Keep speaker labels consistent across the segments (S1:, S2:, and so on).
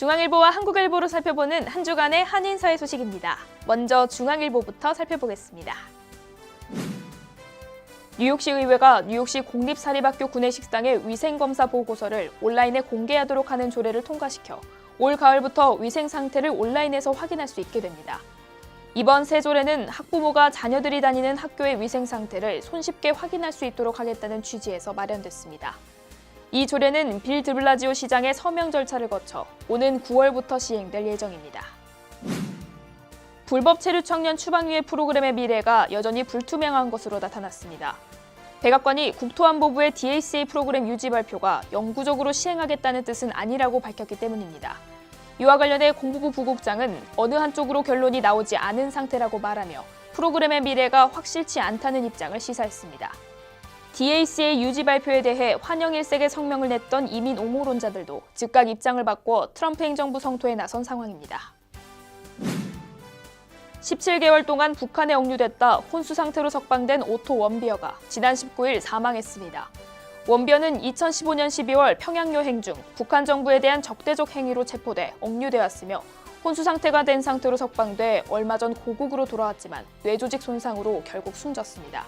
S1: 중앙일보와 한국일보로 살펴보는 한 주간의 한인사회 소식입니다. 먼저 중앙일보부터 살펴보겠습니다. 뉴욕시 의회가 뉴욕시 공립사립학교 구내식당의 위생검사 보고서를 온라인에 공개하도록 하는 조례를 통과시켜 올 가을부터 위생 상태를 온라인에서 확인할 수 있게 됩니다. 이번 새 조례는 학부모가 자녀들이 다니는 학교의 위생 상태를 손쉽게 확인할 수 있도록 하겠다는 취지에서 마련됐습니다. 이 조례는 빌 드블라지오 시장의 서명 절차를 거쳐 오는 9월부터 시행될 예정입니다. 불법 체류 청년 추방유예 프로그램의 미래가 여전히 불투명한 것으로 나타났습니다. 백악관이 국토안보부의 DACA 프로그램 유지 발표가 영구적으로 시행하겠다는 뜻은 아니라고 밝혔기 때문입니다. 이와 관련해 공보부 부국장은 어느 한쪽으로 결론이 나오지 않은 상태라고 말하며 프로그램의 미래가 확실치 않다는 입장을 시사했습니다. DACA 유지 발표에 대해 환영일색의 성명을 냈던 이민 옹호론자들도 즉각 입장을 바꿔 트럼프 행정부 성토에 나선 상황입니다. 17개월 동안 북한에 억류됐다 혼수 상태로 석방된 오토 원비어가 지난 19일 사망했습니다. 원비어는 2015년 12월 평양 여행 중 북한 정부에 대한 적대적 행위로 체포돼 억류되었으며 혼수 상태가 된 상태로 석방돼 얼마 전 고국으로 돌아왔지만 뇌조직 손상으로 결국 숨졌습니다.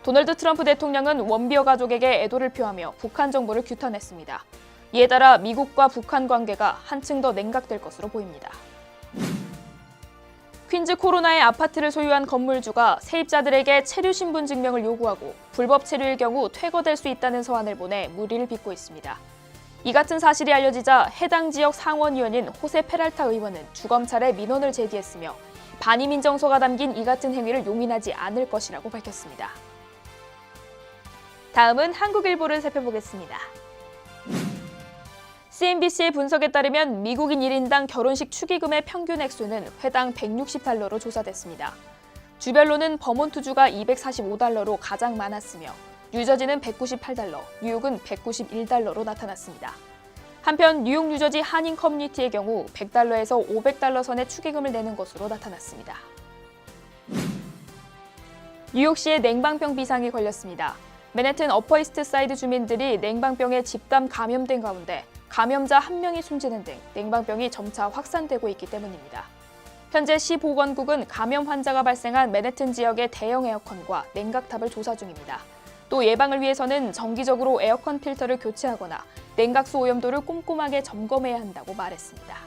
S1: 도널드 트럼프 대통령은 원비어 가족에게 애도를 표하며 북한 정부를 규탄했습니다. 이에 따라 미국과 북한 관계가 한층 더 냉각될 것으로 보입니다. 퀸즈 코로나의 아파트를 소유한 건물주가 세입자들에게 체류 신분 증명을 요구하고 불법 체류일 경우 퇴거될 수 있다는 서한을 보내 물의를 빚고 있습니다. 이 같은 사실이 알려지자 해당 지역 상원의원인 호세 페랄타 의원은 주검찰에 민원을 제기했으며 반이민 정서가 담긴 이 같은 행위를 용인하지 않을 것이라고 밝혔습니다. 다음은 한국일보를 살펴보겠습니다. CNBC의 분석에 따르면 미국인 1인당 결혼식 축의금의 평균 액수는 회당 160달러로 조사됐습니다. 주별로는 버몬트주가 245달러로 가장 많았으며 뉴저지는 198달러, 뉴욕은 191달러로 나타났습니다. 한편 뉴욕 뉴저지 한인 커뮤니티의 경우 100달러에서 500달러 선의 축의금을 내는 것으로 나타났습니다. 뉴욕시에 냉방병 비상이 걸렸습니다. 맨해튼 어퍼이스트 사이드 주민들이 냉방병에 집단 감염된 가운데 감염자 1명이 숨지는 등 냉방병이 점차 확산되고 있기 때문입니다. 현재 시 보건국은 감염 환자가 발생한 맨해튼 지역의 대형 에어컨과 냉각탑을 조사 중입니다. 또 예방을 위해서는 정기적으로 에어컨 필터를 교체하거나 냉각수 오염도를 꼼꼼하게 점검해야 한다고 말했습니다.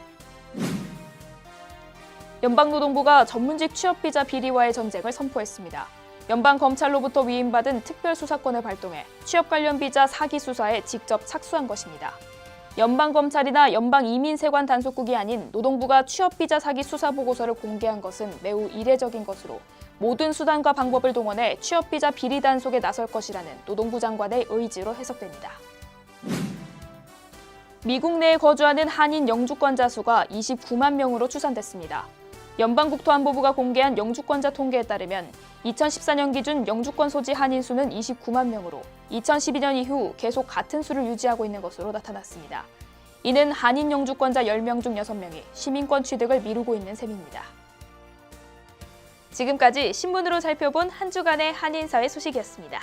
S1: 연방노동부가 전문직 취업비자 비리와의 전쟁을 선포했습니다. 연방검찰로부터 위임받은 특별수사권을 발동해 취업 관련 비자 사기 수사에 직접 착수한 것입니다. 연방검찰이나 연방이민세관 단속국이 아닌 노동부가 취업비자 사기 수사 보고서를 공개한 것은 매우 이례적인 것으로 모든 수단과 방법을 동원해 취업비자 비리 단속에 나설 것이라는 노동부 장관의 의지로 해석됩니다. 미국 내에 거주하는 한인 영주권자 수가 29만 명으로 추산됐습니다. 연방국토안보부가 공개한 영주권자 통계에 따르면 2014년 기준 영주권 소지 한인 수는 29만 명으로 2012년 이후 계속 같은 수를 유지하고 있는 것으로 나타났습니다. 이는 한인 영주권자 10명 중 6명이 시민권 취득을 미루고 있는 셈입니다. 지금까지 신문으로 살펴본 한 주간의 한인사회 소식이었습니다.